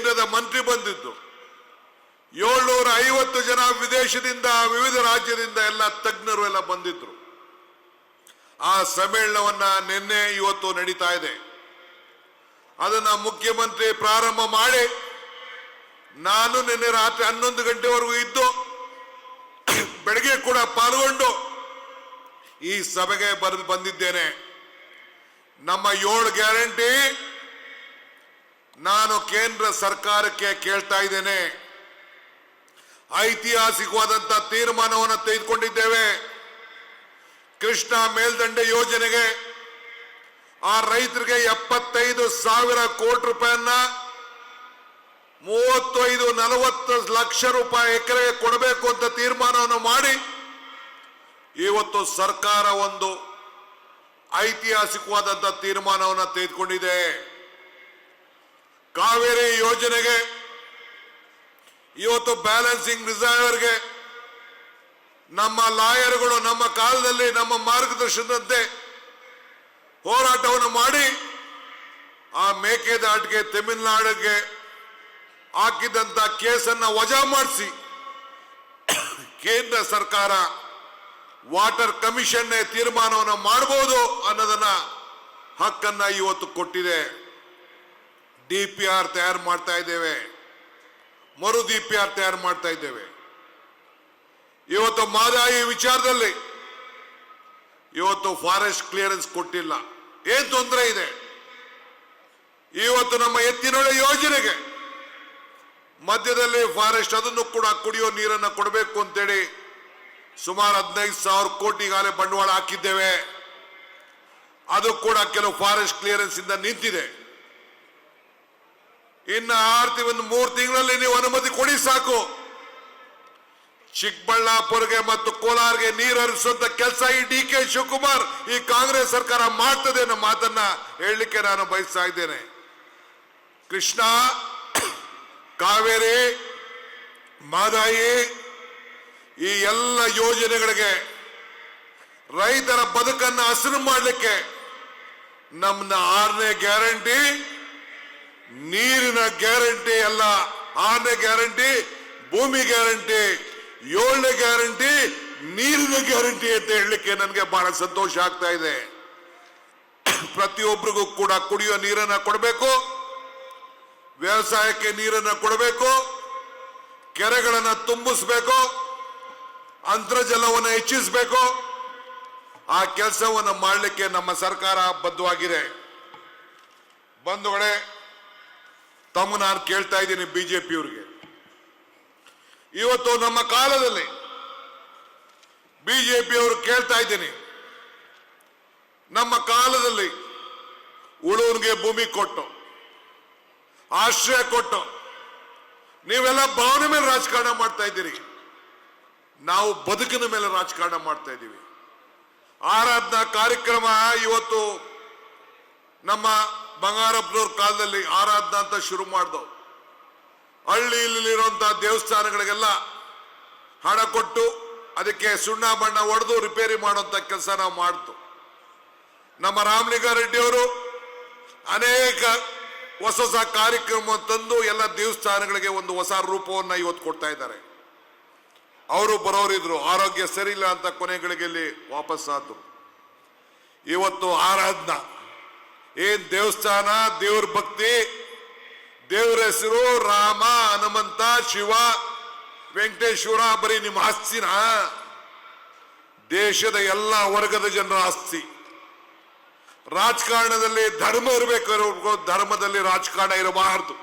ಕೇಂದ್ರದ ಮಂತ್ರಿ ಬಂದಿದ್ದು, 750 ಜನ ವಿದೇಶದಿಂದ ವಿವಿಧ ರಾಜ್ಯದಿಂದ ಎಲ್ಲ ತಜ್ಞರು ಎಲ್ಲ ಬಂದಿದ್ರು. ಆ ಸಮ್ಮೇಳನವನ್ನ ನಿನ್ನೆ ಇವತ್ತು ನಡೀತಾ ಇದೆ. ಅದನ್ನ ಮುಖ್ಯಮಂತ್ರಿ ಪ್ರಾರಂಭ ಮಾಡಿ ನಾನು ನಿನ್ನೆ ರಾತ್ರಿ 11 ಗಂಟೆವರೆಗೂ ಇದ್ದು ಬೆಳಗ್ಗೆ ಕೂಡ ಪಾಲ್ಗೊಂಡು ಈ ಸಭೆಗೆ ಬಂದಿದ್ದೇನೆ. ನಮ್ಮ 7 ಗ್ಯಾರಂಟಿ ನಾನು ಕೇಂದ್ರ ಸರ್ಕಾರಕ್ಕೆ ಕೇಳ್ತಾ ಇದ್ದೇನೆ. ಐತಿಹಾಸಿಕವಾದಂತಹ ತೀರ್ಮಾನವನ್ನು ತೆಗೆದುಕೊಂಡಿದ್ದೇವೆ. ಕೃಷ್ಣಾ ಮೇಲ್ದಂಡೆ ಯೋಜನೆಗೆ ಆ ರೈತರಿಗೆ 75,000 ಕೋಟಿ ರೂಪಾಯಿಯನ್ನ 35-40 ಲಕ್ಷ ರೂಪಾಯಿ ಎಕರೆಗೆ ಕೊಡಬೇಕು ಅಂತ ತೀರ್ಮಾನವನ್ನು ಮಾಡಿ ಇವತ್ತು ಸರ್ಕಾರ ಒಂದು ಐತಿಹಾಸಿಕವಾದಂತಹ ತೀರ್ಮಾನವನ್ನು ತೆಗೆದುಕೊಂಡಿದೆ. ಕಾವೇರಿ ಯೋಜನೆಗೆ ಇವತ್ತು ಬ್ಯಾಲೆನ್ಸಿಂಗ್ ರಿಸರ್ವರ್ಗೆ ನಮ್ಮ ಲಾಯರ್ಗಳು ನಮ್ಮ ಕಾಲದಲ್ಲಿ ನಮ್ಮ ಮಾರ್ಗದರ್ಶನದಂತೆ ಹೋರಾಟವನ್ನು ಮಾಡಿ ಆ ಮೇಕೆದಾಟಿಗೆ ತಮಿಳುನಾಡಿಗೆ ಹಾಕಿದಂತ ಕೇಸನ್ನ ವಜಾ ಮಾಡಿಸಿ ಕೇಂದ್ರ ಸರ್ಕಾರ ವಾಟರ್ ಕಮಿಷನ್ ತೀರ್ಮಾನವನ್ನು ಮಾಡಬಹುದು ಅನ್ನೋದನ್ನ ಹಕ್ಕನ್ನ ಇವತ್ತು ಕೊಟ್ಟಿದೆ. DPR ತಯಾರು ಮಾಡ್ತಾ ಇದ್ದೇವೆ, ಮರು DPR ತಯಾರು ಮಾಡ್ತಾ ಇದ್ದೇವೆ. ಇವತ್ತು ಮಾದಾಯಿ ವಿಚಾರದಲ್ಲಿ ಇವತ್ತು ಫಾರೆಸ್ಟ್ ಕ್ಲಿಯರೆನ್ಸ್ ಕೊಟ್ಟಿಲ್ಲ. ಏನ್ ತೊಂದರೆ ಇದೆ? ಇವತ್ತು ನಮ್ಮ ಎತ್ತಿನೊಳೆ ಯೋಜನೆಗೆ ಮಧ್ಯದಲ್ಲಿ ಫಾರೆಸ್ಟ್ ಅದನ್ನು ಕೂಡ ಕುಡಿಯೋ ನೀರನ್ನು ಕೊಡಬೇಕು ಅಂತೇಳಿ ಸುಮಾರು 15,000 ಕೋಟಿಗಾಲೆ ಬಂಡವಾಳ ಹಾಕಿದ್ದೇವೆ. ಅದು ಕೂಡ ಕೆಲವು ಫಾರೆಸ್ಟ್ ಕ್ಲಿಯರೆನ್ಸ್ ಇಂದ ನಿಂತಿದೆ. ಇನ್ನು 3 ತಿಂಗಳಲ್ಲಿ ನೀವು ಅನುಮತಿ ಕೊಡಿ ಸಾಕು. ಚಿಕ್ಕಬಳ್ಳಾಪುರ್ಗೆ ಮತ್ತು ಕೋಲಾರ್ಗೆ ನೀರು ಹರಿಸುವಂತ ಕೆಲಸ ಈ DK ಶಿವಕುಮಾರ್ ಈ ಕಾಂಗ್ರೆಸ್ ಸರ್ಕಾರ ಮಾಡ್ತದೆ ಅನ್ನೋ ಮಾತನ್ನ ಹೇಳಲಿಕ್ಕೆ ನಾನು ಬಯಸ್ತಾ ಇದ್ದೇನೆ. ಕೃಷ್ಣ, ಕಾವೇರಿ, ಮಾದಾಯಿ ಈ ಎಲ್ಲ ಯೋಜನೆಗಳಿಗೆ ರೈತರ ಬದುಕನ್ನು ಹಸಿರು ಮಾಡಲಿಕ್ಕೆ ನಮ್ಮನ್ನ 6ನೇ ಗ್ಯಾರಂಟಿ ನೀರಿನ ಗ್ಯಾರಂಟಿ ಅಲ್ಲ, 6ನೇ ಗ್ಯಾರಂಟಿ ಭೂಮಿ ಗ್ಯಾರಂಟಿ, 7ನೇ ಗ್ಯಾರಂಟಿ ನೀರಿನ ಗ್ಯಾರಂಟಿ ಅಂತ ಹೇಳಲಿಕ್ಕೆ ನನಗೆ ಬಹಳ ಸಂತೋಷ ಆಗ್ತಾ ಇದೆ. ಪ್ರತಿಯೊಬ್ಬರಿಗೂ ಕೂಡ ಕುಡಿಯೋ ನೀರನ್ನ ಕೊಡಬೇಕು, ವ್ಯವಸಾಯಕ್ಕೆ ನೀರನ್ನ ಕೊಡಬೇಕು, ಕೆರೆಗಳನ್ನು ತುಂಬಿಸಬೇಕು, ಅಂತರ್ಜಲವನ್ನು ಹೆಚ್ಚಿಸಬೇಕು. ಆ ಕೆಲಸವನ್ನು ಮಾಡಲಿಕ್ಕೆ ನಮ್ಮ ಸರ್ಕಾರ ಬದ್ಧವಾಗಿದೆ. ಬಂಧುಗಳೇ, ತಮ್ಮ ನಾನು ಕೇಳ್ತಾ ಇದ್ದೀನಿ ಬಿಜೆಪಿಯವರಿಗೆ, ಇವತ್ತು ನಮ್ಮ ಕಾಲದಲ್ಲಿ ಬಿಜೆಪಿಯವರು ಕೇಳ್ತಾ ಇದ್ದೀನಿ, ನಮ್ಮ ಕಾಲದಲ್ಲಿ ಉಳುವನಿಗೆ ಭೂಮಿ ಕೊಟ್ಟು ಆಶ್ರಯ ಕೊಟ್ಟು ನೀವೆಲ್ಲ ಭಾವನೆ ಮೇಲೆ ರಾಜಕಾರಣ ಮಾಡ್ತಾ ಇದ್ದೀರಿ, ನಾವು ಬದುಕಿನ ಮೇಲೆ ರಾಜಕಾರಣ ಮಾಡ್ತಾ ಇದ್ದೀವಿ. ಆರಾಧನಾ ಕಾರ್ಯಕ್ರಮ ಇವತ್ತು ನಮ್ಮ ಬಂಗಾರಪ್ಪನವ್ರ ಕಾಲದಲ್ಲಿ ಆರಾಧನಾ ಅಂತ ಶುರು ಮಾಡಿದವು. ಹಳ್ಳಿ ಇಲ್ಲಿರುವಂತಹ ದೇವಸ್ಥಾನಗಳಿಗೆಲ್ಲ ಹಣ ಕೊಟ್ಟು ಅದಕ್ಕೆ ಸುಣ್ಣ ಬಣ್ಣ ಹೊಡೆದು ರಿಪೇರಿ ಮಾಡುವಂತ ಕೆಲಸ ನಾವು ಮಾಡ್ತು. ನಮ್ಮ ರಾಮಲಿಂಗಾರೆಡ್ಡಿ ಅವರು ಅನೇಕ ಹೊಸ ಹೊಸ ಕಾರ್ಯಕ್ರಮ ತಂದು ಎಲ್ಲ ದೇವಸ್ಥಾನಗಳಿಗೆ ಒಂದು ಹೊಸ ರೂಪವನ್ನ ಇವತ್ತು ಕೊಡ್ತಾ ಇದ್ದಾರೆ. ಅವರು ಬರೋರಿದ್ರು, ಆರೋಗ್ಯ ಸರಿ ಇಲ್ಲ ಅಂತ ಕೊನೆಗಳಿಗೆ ವಾಪಸ್ ಆದ್ರು. ಇವತ್ತು ಆರಾಧನಾ ಏನ್ ದೇವಸ್ಥಾನ, ದೇವ್ರ ಭಕ್ತಿ, ದೇವರ ಹೆಸರು ರಾಮ, ಹನುಮಂತ, ಶಿವ, ವೆಂಕಟೇಶ್ವರ ಬರೀ ನಿಮ್ಮ ಆಸ್ತಿನ? ದೇಶದ ಎಲ್ಲ ವರ್ಗದ ಜನರ ಆಸ್ತಿ. ರಾಜಕಾರಣದಲ್ಲಿ ಧರ್ಮ ಇರಬೇಕು, ಧರ್ಮದಲ್ಲಿ ರಾಜಕಾರಣ ಇರಬಾರದು.